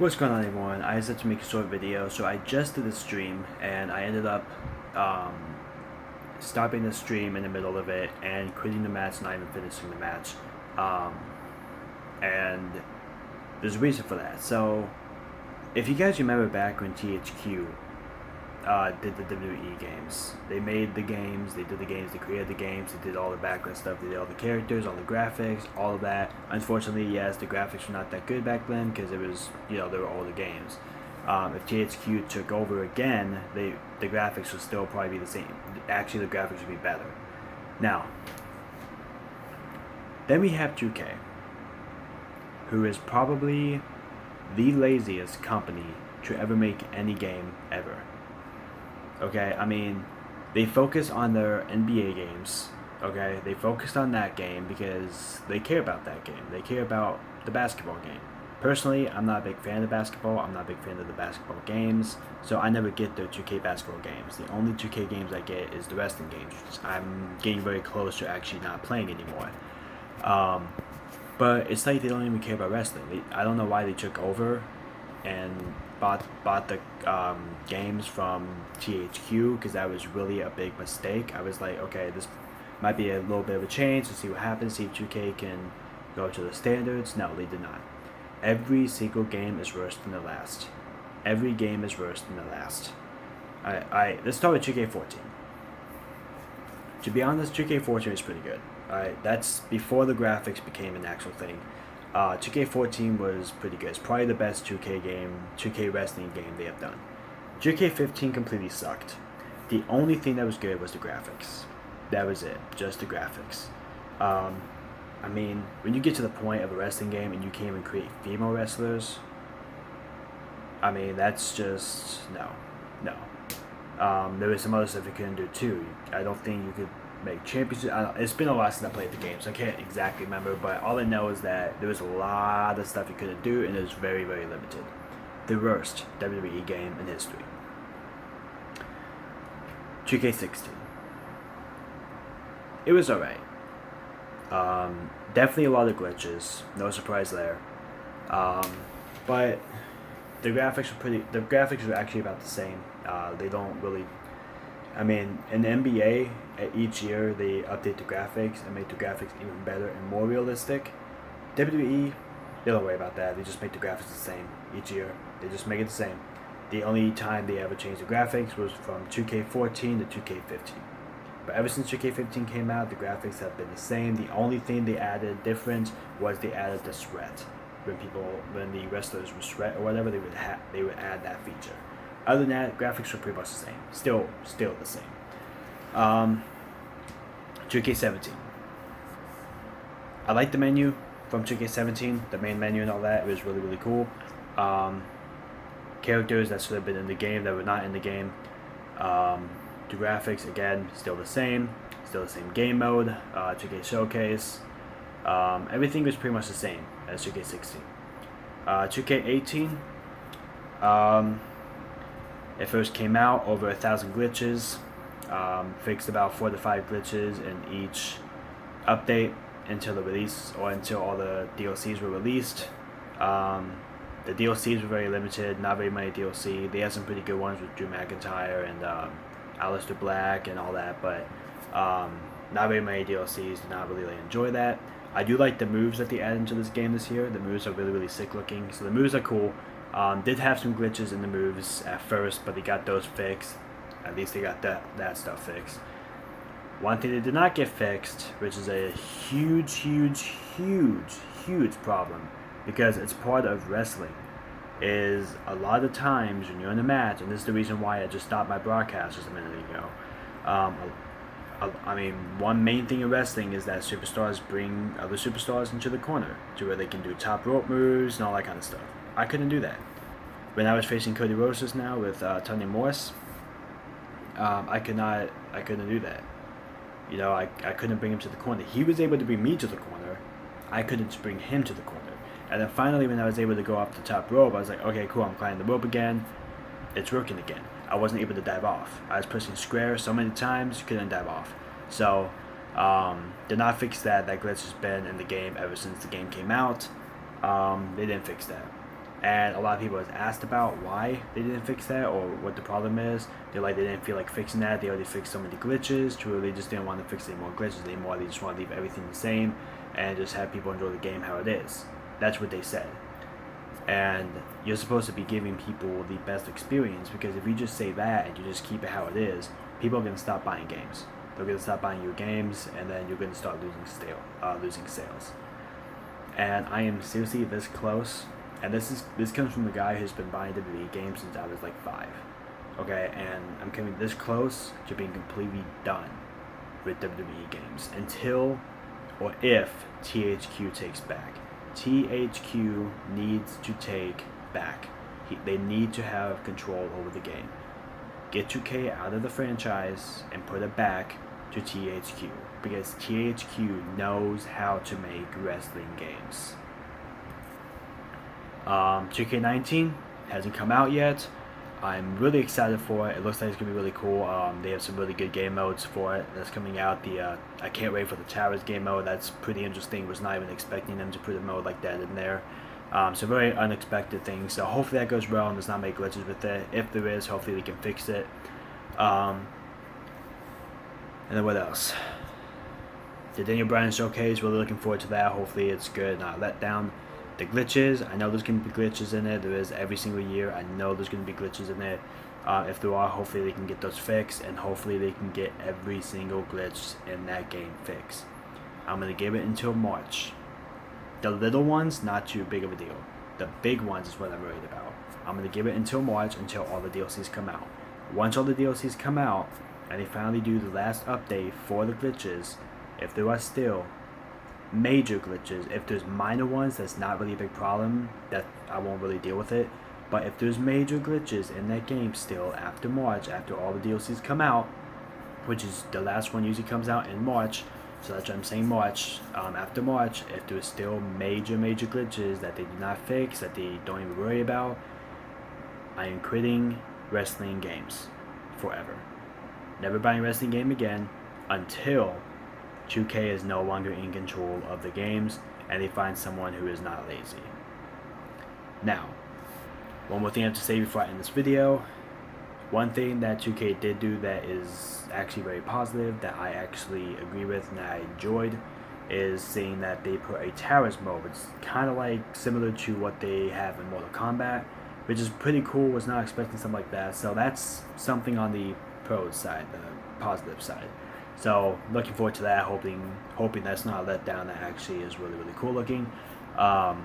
What's going on, everyone? I decided to make a short video. So I just did a stream and I ended up um, stopping the stream in the middle of it and quitting the match, not even finishing the match. Um, and there's a reason for that. So if you guys remember back when THQ did the WWE games, they made the games, they did the games, they created the games, they did all the background stuff, they did all the characters, all the graphics, all of that. Unfortunately, yes, the graphics were not that good back then because it was, they were older games. If THQ took over again, the graphics would still probably be the same. Actually, the graphics would be better. Now, then we have 2K, who is probably the laziest company to ever make any game ever. Okay, I mean, they focus on their NBA games. Okay, they focused on that game because they care about that game. They care about the basketball game. Personally, I'm not a big fan of basketball. I'm not a big fan of the basketball games, so I never get the 2K basketball games. The only 2K games I get is the wrestling games, which I'm getting very close to actually not playing anymore. But it's like they don't even care about wrestling. I don't know why they took over and bought the games from THQ, because that was really a big mistake. I was like, okay, this might be a little bit of a change to see what happens, see if 2K can go to the standards. No, they did not. Every single game is worse than the last. Every game is worse than the last. Let's start with 2K14. To be honest, 2K14 is pretty good. That's before the graphics became an actual thing. 2K14 was pretty good. It's probably the best 2K game, 2K wrestling game they have done. 2K15 completely sucked. The only thing that was good was the graphics. That was it, just the graphics. I mean, when you get to the point of a wrestling game and you can't even create female wrestlers, I mean, that's just, no. There was some other stuff you couldn't do too. I don't think you could make championships. It's been a while since I played the game, so I can't exactly remember, but all I know is that there was a lot of stuff you couldn't do, and it was very, very limited. The worst WWE game in history. 2K16. It was alright. Definitely a lot of glitches, no surprise there. But the graphics were actually about the same. They don't really, I mean, in the NBA, each year they update the graphics and make the graphics even better and more realistic. WWE, they don't worry about that. They just make the graphics the same each year. They just make it the same. The only time they ever changed the graphics was from 2K14 to 2K15. But ever since 2K15 came out, the graphics have been the same. The only thing they added different was they added the sweat. When the wrestlers would sweat or whatever, they would add that feature. Other than that, graphics were pretty much the same. Still the same. 2K17. I like the menu from 2K17, the main menu and all that. It was really, really cool. Characters that should have been in the game that were not in the game. The graphics, again, still the same game mode. 2K Showcase. Everything was pretty much the same as 2K16. 2K18. It first came out, over 1,000 glitches. Fixed about 4 to 5 glitches in each update until the release, or until all the DLCs were released. The DLCs were very limited, not very many DLC. They had some pretty good ones with Drew McIntyre and Aleister Black and all that, but not very many DLCs. Did not really enjoy that. I do like the moves that they added into this game this year. The moves are really, really sick looking, so the moves are cool. Did have some glitches in the moves at first, but they got those fixed. At least they got that stuff fixed. One thing they did not get fixed, which is a huge problem, because it's part of wrestling, is a lot of times when you're in a match, and this is the reason why I just stopped my broadcast just a minute ago. I mean, one main thing in wrestling is that superstars bring other superstars into the corner to where they can do top rope moves and all that kind of stuff. I couldn't do that. When I was facing Cody Rhodes just now with Tony Morris, I couldn't do that. I couldn't bring him to the corner. He was able to bring me to the corner. I couldn't bring him to the corner. And then finally, when I was able to go up the top rope, I was like, okay, cool, I'm climbing the rope again. It's working again. I wasn't able to dive off. I was pushing square so many times, couldn't dive off. So, did not fix that. That glitch has been in the game ever since the game came out. They didn't fix that. And a lot of people have asked about why they didn't fix that or what the problem is. They're like, they didn't feel like fixing that. They already fixed so many glitches. Truly, they just didn't want to fix any more glitches anymore. They just want to leave everything the same and just have people enjoy the game how it is. That's what they said. And you're supposed to be giving people the best experience, because if you just say that and you just keep it how it is, people are going to stop buying games. They're going to stop buying your games, and then you're going to start losing sales. And I am seriously this close. And this comes from a guy who's been buying WWE games since I was like 5. Okay, and I'm coming this close to being completely done with WWE games until or if THQ takes back. THQ needs to take back. They need to have control over the game. Get 2K out of the franchise and put it back to THQ, because THQ knows how to make wrestling games. 2K19 hasn't come out yet. I'm really excited for it. It looks like it's gonna be really cool. They have some really good game modes for it that's coming out. I can't wait for the Towers game mode. That's pretty interesting. Was not even expecting them to put a mode like that in there. So very unexpected things. So hopefully that goes well and does not make glitches with it. If there is, hopefully they can fix it. And then what else? The Daniel Bryan showcase. Really looking forward to that. Hopefully it's good, not let down. The glitches, I know there's going to be glitches in it. There is every single year. I know there's going to be glitches in it. If there are, hopefully they can get those fixed, and hopefully they can get every single glitch in that game fixed. I'm going to give it until March. The little ones, not too big of a deal. The big ones is what I'm worried about. I'm going to give it until March, until all the DLCs come out. Once all the DLCs come out, and they finally do the last update for the glitches, if there are still major glitches, if there's minor ones, that's not really a big problem, that I won't really deal with it. But if there's major glitches in that game still after March, after all the DLCs come out, which is the last one usually comes out in March, so that's what I'm saying, March. After March, if there's still major glitches that they do not fix, that they don't even worry about, I am quitting wrestling games forever. Never buying a wrestling game again until 2K is no longer in control of the games and they find someone who is not lazy. Now, one more thing I have to say before I end this video. One thing that 2K did do that is actually very positive, that I actually agree with and I enjoyed, is seeing that they put a Towers mode. It's kind of like similar to what they have in Mortal Kombat, which is pretty cool. Was not expecting something like that. So that's something on the pro side, the positive side. So looking forward to that, hoping that's not a letdown, that actually is really cool looking. But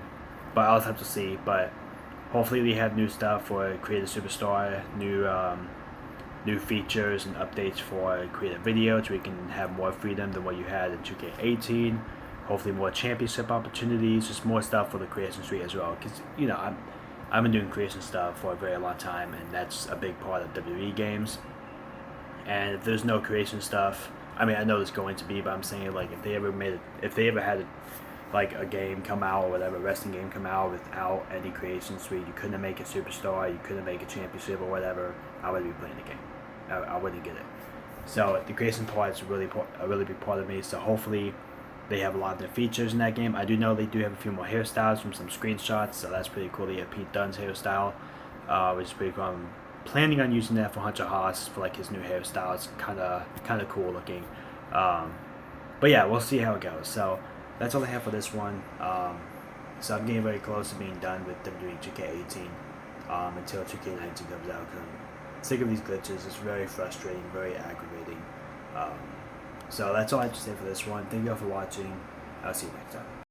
I'll also have to see. But hopefully we have new stuff for Create a Superstar, new features and updates for Create a Video, so we can have more freedom than what you had in 2K18. Hopefully more championship opportunities, just more stuff for the creation suite as well. Because I've been doing creation stuff for a very long time, and that's a big part of WWE games. And if there's no creation stuff, I mean, I know there's going to be, but I'm saying, like, if they ever had like a game come out or whatever, a wrestling game come out without any creation suite, you couldn't make a superstar, you couldn't make a championship or whatever, I wouldn't be playing the game. I wouldn't get it. So the creation part is a really big part of me. So hopefully they have a lot of the features in that game. I do know they do have a few more hairstyles from some screenshots, so that's pretty cool. They have Pete Dunne's hairstyle, which is pretty cool. I'm planning on using that for Hunter Haas for like his new hairstyle. It's kind of cool looking. But yeah, we'll see how it goes. So that's all I have for this one. So I'm getting very close to being done with WWE 2K18 until 2K19 comes out. Cause I'm sick of these glitches. It's very frustrating, very aggravating. So that's all I have to say for this one. Thank you all for watching. I'll see you next time.